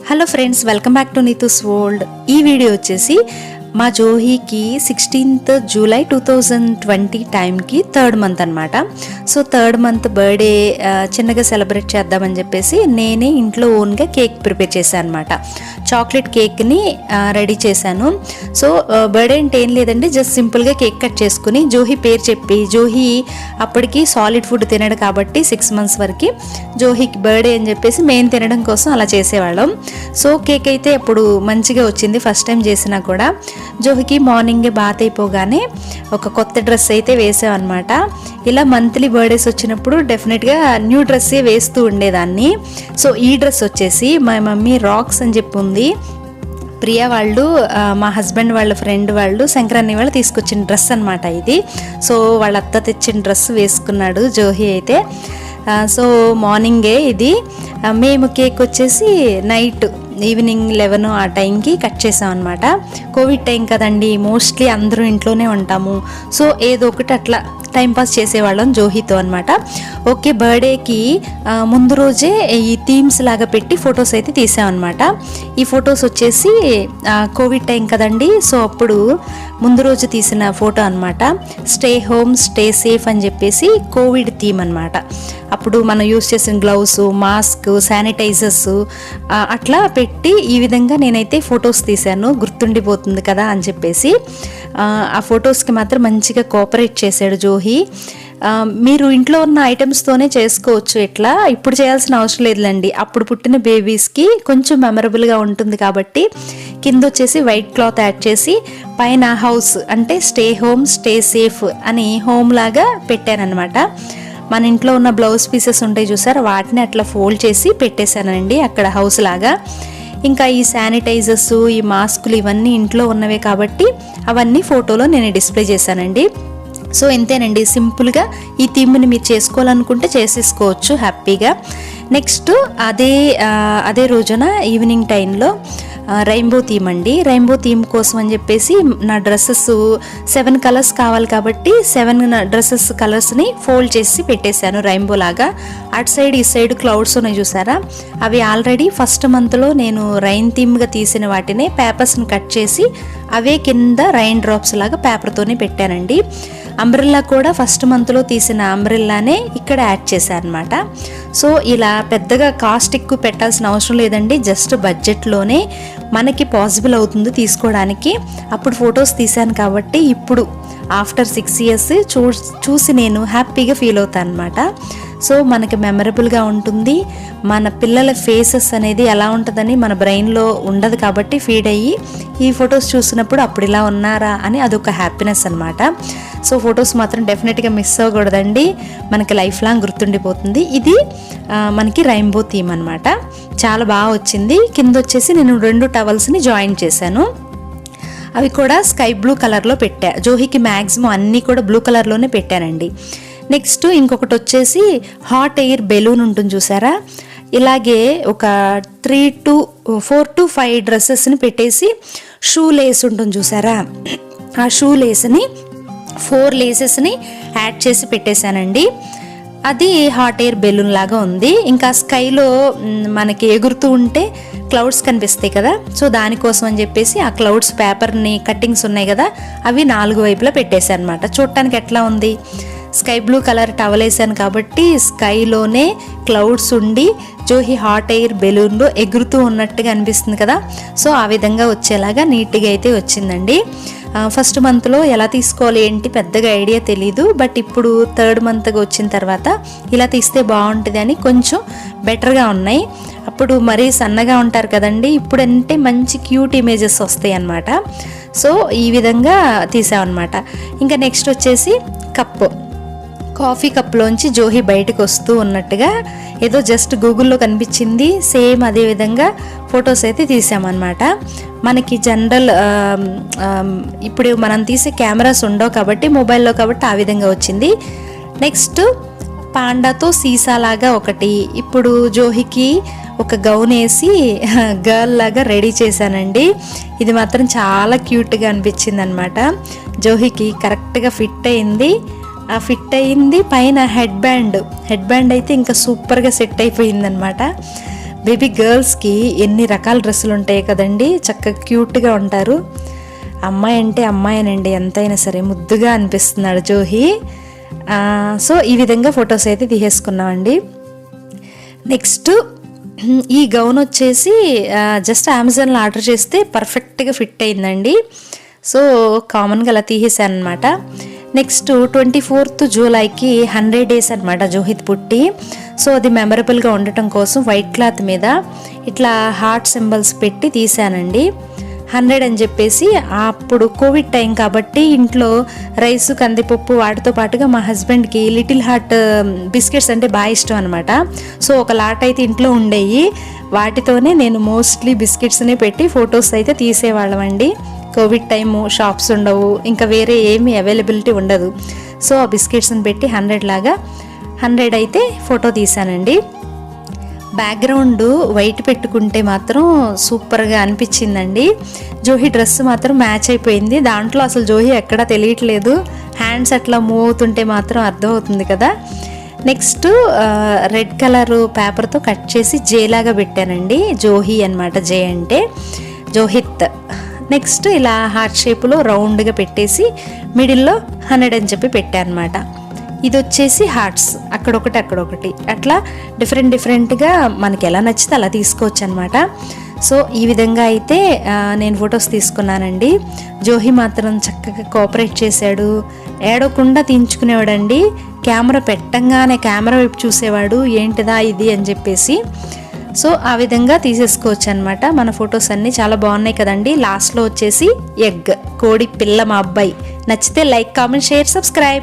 Hello friends, welcome back to Neetu's world. ఈ video వచ్చేసి మా జోహీకి 16th July 2020 టైంకి 3rd month అనమాట. సో 3rd month బర్త్డే చిన్నగా సెలబ్రేట్ చేద్దామని చెప్పేసి నేనే ఇంట్లో ఓన్గా కేక్ ప్రిపేర్ చేశాను అనమాట. చాక్లెట్ కేక్ని రెడీ చేశాను. సో బర్త్డే అంటే ఏం లేదండి, జస్ట్ సింపుల్గా కేక్ కట్ చేసుకుని జోహీ పేరు చెప్పి, జోహీ అప్పటికి సాలిడ్ ఫుడ్ తినడు కాబట్టి 6 months వరకు జోహీకి బర్త్డే అని చెప్పేసి మేము తినడం కోసం అలా చేసేవాళ్ళం. సో కేక్ అయితే అప్పుడు మంచిగా వచ్చింది, ఫస్ట్ టైం చేసినా కూడా. జోహీకి మార్నింగే బాత్ అయిపోగానే ఒక కొత్త డ్రెస్ అయితే వేసామన్నమాట. ఇలా మంత్లీ బర్త్డేస్ వచ్చినప్పుడు డెఫినెట్గా న్యూ డ్రెస్సే వేస్తూ ఉండేదాన్ని. సో ఈ డ్రెస్ వచ్చేసి మా మమ్మీ రాక్స్ అని చెప్పి ఉంది, ప్రియా వాళ్ళు మా హస్బెండ్ వాళ్ళ ఫ్రెండ్ వాళ్ళు సంక్రాంతి వాళ్ళు తీసుకొచ్చిన డ్రెస్ అనమాట ఇది. సో వాళ్ళ అత్త తెచ్చిన డ్రెస్ వేసుకున్నాడు జోహీ అయితే. సో మార్నింగే ఇది మేము కేక్ వచ్చేసి నైట్ ఈవినింగ్ 11 ఆ టైంకి కట్ చేసాం అనమాట. కోవిడ్ టైం కదండి, మోస్ట్లీ అందరూ ఇంట్లోనే ఉంటాము. సో ఏదో ఒకటి అట్లా టైంపాస్ చేసేవాళ్ళం జోహీతో అనమాట. ఓకే, బర్త్డేకి ముందు రోజే ఈ థీమ్స్ లాగా పెట్టి ఫొటోస్ అయితే తీసామన్నమాట. ఈ ఫొటోస్ వచ్చేసి కోవిడ్ టైం కదండి, సో అప్పుడు ముందు రోజు తీసిన ఫోటో అనమాట. స్టే హోమ్ స్టే సేఫ్ అని చెప్పేసి కోవిడ్ థీమ్ అనమాట. అప్పుడు మనం యూస్ చేసిన గ్లౌస్, మాస్క్, శానిటైజర్స్ అట్లా పెట్టి ఈ విధంగా నేనైతే ఫొటోస్ తీశాను, గుర్తుండిపోతుంది కదా అని చెప్పేసి. ఆ ఫొటోస్కి మాత్రం మంచిగా కోఆపరేట్ చేశాడు జోహీ. మీరు ఇంట్లో ఉన్న ఐటమ్స్తోనే చేసుకోవచ్చు, ఇట్లా ఇప్పుడు చేయాల్సిన అవసరం లేదులేండి. అప్పుడు పుట్టిన బేబీస్కి కొంచెం మెమరబుల్గా ఉంటుంది కాబట్టి కింద వచ్చేసి వైట్ క్లాత్ యాడ్ చేసి పైన హౌస్ అంటే స్టే హోమ్ స్టే సేఫ్ అని హోమ్ లాగా పెట్టానన్నమాట. మన ఇంట్లో ఉన్న బ్లౌజ్ పీసెస్ ఉంటాయి చూసారు, వాటిని అట్లా ఫోల్డ్ చేసి పెట్టేశానండి అక్కడ హౌస్ లాగా. ఇంకా ఈ శానిటైజర్స్, ఈ మాస్కులు ఇవన్నీ ఇంట్లో ఉన్నవే కాబట్టి అవన్నీ ఫోటోలో నేను డిస్ప్లే చేశానండి. సో ఇంతేనండి, సింపుల్గా ఈ థీమ్ని మీరు చేసుకోవాలనుకుంటే చేసేసుకోవచ్చు హ్యాపీగా. నెక్స్ట్ అదే రోజున ఈవినింగ్ టైంలో రెయిన్బో థీమ్ అండి. రెయిన్బో థీమ్ కోసం అని చెప్పేసి నా డ్రెస్సెస్ 7 కలర్స్ కావాలి కాబట్టి 7 డ్రెస్సెస్ కలర్స్ని ఫోల్డ్ చేసి పెట్టేశాను రెయిన్బో లాగా. అటు సైడ్ ఈ సైడ్ క్లౌడ్స్ ఉన్నాయి చూసారా, అవి ఆల్రెడీ ఫస్ట్ మంత్లో నేను రైన్ థీమ్గా తీసిన వాటిని పేపర్స్ని కట్ చేసి అవే కింద రైన్ డ్రాప్స్ లాగా పేపర్తోనే పెట్టానండి. అంబ్రెల్లా కూడా ఫస్ట్ మంత్లో తీసిన అంబ్రెల్లానే ఇక్కడ యాడ్ చేశాను అనమాట. సో ఇలా పెద్దగా కాస్ట్ ఎక్కువ పెట్టాల్సిన అవసరం లేదండి, జస్ట్ బడ్జెట్లోనే మనకి పాసిబుల్ అవుతుంది తీసుకోవడానికి. అప్పుడు ఫొటోస్ తీశాను కాబట్టి ఇప్పుడు ఆఫ్టర్ 6 years చూసి నేను హ్యాపీగా ఫీల్ అవుతాను అనమాట. సో మనకి మెమరబుల్గా ఉంటుంది. మన పిల్లల ఫేసెస్ అనేది ఎలా ఉంటుందని మన బ్రెయిన్లో ఉండదు కాబట్టి ఫీడ్ అయ్యి ఈ ఫొటోస్ చూసినప్పుడు అప్పుడు ఇలా ఉన్నారా అని అదొక హ్యాపీనెస్ అనమాట. సో ఫొటోస్ మాత్రం డెఫినెట్గా మిస్ అవ్వకూడదండి, మనకి లైఫ్ లాంగ్ గుర్తుండిపోతుంది. ఇది మనకి రెయిన్బో థీమ్ అనమాట, చాలా బాగా వచ్చింది. కింద వచ్చేసి నేను 2 టవల్స్ని జాయిన్ చేశాను, అవి కూడా స్కై బ్లూ కలర్లో పెట్టా. జోహీకి మ్యాక్సిమం అన్నీ కూడా బ్లూ కలర్లోనే పెట్టానండి. నెక్స్ట్ ఇంకొకటి వచ్చేసి హాట్ ఎయిర్ బెలూన్ ఉంటుంది చూసారా, ఇలాగే ఒక 4 to 5 డ్రెస్సెస్ని పెట్టేసి షూ లేస్ ఉంటుంది చూసారా, ఆ షూ లేస్ని 4 లేసెస్ని యాడ్ చేసి పెట్టేశానండి. అది హాట్ ఎయిర్ బెలూన్ లాగా ఉంది. ఇంకా స్కైలో మనకి ఎగురుతూ ఉంటే క్లౌడ్స్ కనిపిస్తాయి కదా, సో దానికోసం అని చెప్పేసి ఆ క్లౌడ్స్ పేపర్ని కట్టింగ్స్ ఉన్నాయి కదా, అవి 4 వైపులా పెట్టేశాను అనమాట. చూడటానికి ఎట్లా ఉంది, స్కై బ్లూ కలర్ టవల్ వేసాను కాబట్టి స్కైలోనే క్లౌడ్స్ ఉండి జోహీ హాట్ ఎయిర్ బెలూన్లో ఎగురుతూ ఉన్నట్టుగా అనిపిస్తుంది కదా. సో ఆ విధంగా వచ్చేలాగా నీట్గా అయితే వచ్చిందండి. ఫస్ట్ మంత్లో ఎలా తీసుకోవాలి ఏంటి పెద్దగా ఐడియా తెలీదు, బట్ ఇప్పుడు 3rd monthగా వచ్చిన తర్వాత ఇలా తీస్తే బాగుంటుంది అని కొంచెం బెటర్గా ఉన్నాయి. అప్పుడు మరీ సన్నగా ఉంటారు కదండి, ఇప్పుడు అంటే మంచి క్యూట్ ఇమేజెస్ వస్తాయి అన్నమాట. సో ఈ విధంగా తీసామన్నమాట. ఇంకా నెక్స్ట్ వచ్చేసి కాఫీ కప్లోంచి జోహీ బయటకు వస్తూ ఉన్నట్టుగా ఏదో జస్ట్ గూగుల్లో కనిపించింది, సేమ్ అదే విధంగా ఫొటోస్ అయితే తీసామన్నమాట. మనకి జనరల్ ఇప్పుడు మనం తీసే కెమెరాస్ ఉండవు కాబట్టి మొబైల్లో కాబట్టి ఆ విధంగా వచ్చింది. నెక్స్ట్ పాండాతో సీసా లాగా ఒకటి, ఇప్పుడు జోహీకి ఒక గౌన్ వేసి గర్ల్ లాగా రెడీ చేశానండి. ఇది మాత్రం చాలా క్యూట్గా అనిపించింది అనమాట. జోహీకి కరెక్ట్గా ఫిట్ అయింది. పైన హెడ్ బ్యాండ్ అయితే ఇంకా సూపర్గా సెట్ అయిపోయింది అనమాట. బేబీ గర్ల్స్కి ఎన్ని రకాల డ్రెస్సులు ఉంటాయి కదండి, చక్కగా క్యూట్గా ఉంటారు. అమ్మాయి అంటే అమ్మాయినండి, ఎంతైనా సరే ముద్దుగా అనిపిస్తున్నాడు జోహి. సో ఈ విధంగా ఫొటోస్ అయితే తీసేసుకున్నామండి. నెక్స్ట్ ఈ గౌన్ వచ్చేసి జస్ట్ అమెజాన్లో ఆర్డర్ చేస్తే పర్ఫెక్ట్గా ఫిట్ అయిందండి. సో కామన్గా అలా తీసేసాను అనమాట. నెక్స్ట్ 24th జూలైకి 100 days అనమాట జోహిత్ పుట్టి. సో అది మెమరబుల్గా ఉండటం కోసం వైట్ క్లాత్ మీద ఇట్లా హార్ట్ సింబల్స్ పెట్టి తీసానండి. 100 అని చెప్పేసి, అప్పుడు కోవిడ్ టైం కాబట్టి ఇంట్లో రైసు కందిపప్పు వాటితో పాటుగా మా హస్బెండ్కి లిటిల్ హార్ట్ బిస్కెట్స్ అంటే బాగా ఇష్టం అనమాట. సో ఒక లాట్ అయితే ఇంట్లో ఉండేవి, వాటితోనే నేను మోస్ట్లీ బిస్కెట్స్ని పెట్టి ఫొటోస్ అయితే తీసేవాళ్ళం అండి. కోవిడ్ టైము, షాప్స్ ఉండవు, ఇంకా వేరే ఏమీ అవైలబిలిటీ ఉండదు. సో ఆ బిస్కెట్స్ని పెట్టి 100 అయితే ఫోటో తీసానండి. బ్యాక్గ్రౌండ్ వైట్ పెట్టుకుంటే మాత్రం సూపర్గా అనిపించిందండి. జోహి డ్రెస్ మాత్రం మ్యాచ్ అయిపోయింది. దాంట్లో అసలు జోహి ఎక్కడా తెలియట్లేదు, హ్యాండ్స్ అట్లా మూవ్ అవుతుంటే మాత్రం అర్థమవుతుంది కదా. నెక్స్ట్ రెడ్ కలర్ పేపర్తో కట్ చేసి జేలాగా పెట్టానండి. జోహి అనమాట, జే అంటే జోహిత్. నెక్స్ట్ ఇలా హార్ట్ షేప్లో రౌండ్గా పెట్టేసి మిడిల్లో 100 అని చెప్పి పెట్టాను అనమాట. ఇది వచ్చేసి హార్ట్స్, అక్కడొకటి అక్కడొకటి, అట్లా డిఫరెంట్గా మనకి ఎలా నచ్చితే అలా తీసుకోవచ్చు అనమాట. సో ఈ విధంగా అయితే నేను ఫొటోస్ తీసుకున్నానండి. జోహి మాత్రం చక్కగా కోఆపరేట్ చేశాడు, ఏడవకుండా తీయించుకునేవాడండి. కెమెరా పెట్టంగానే కెమెరా వైపు చూసేవాడు, ఏంటిదా ఇది అని చెప్పేసి. సో ఆ విధంగా తీసేసుకోవచ్చు అనమాట. మన ఫొటోస్ అన్నీ చాలా బాగున్నాయి కదండి. లాస్ట్లో వచ్చేసి ఎగ్, కోడి పిల్ల మా అబ్బాయి. నచ్చితే లైక్, కామెంట్, షేర్, సబ్స్క్రైబ్.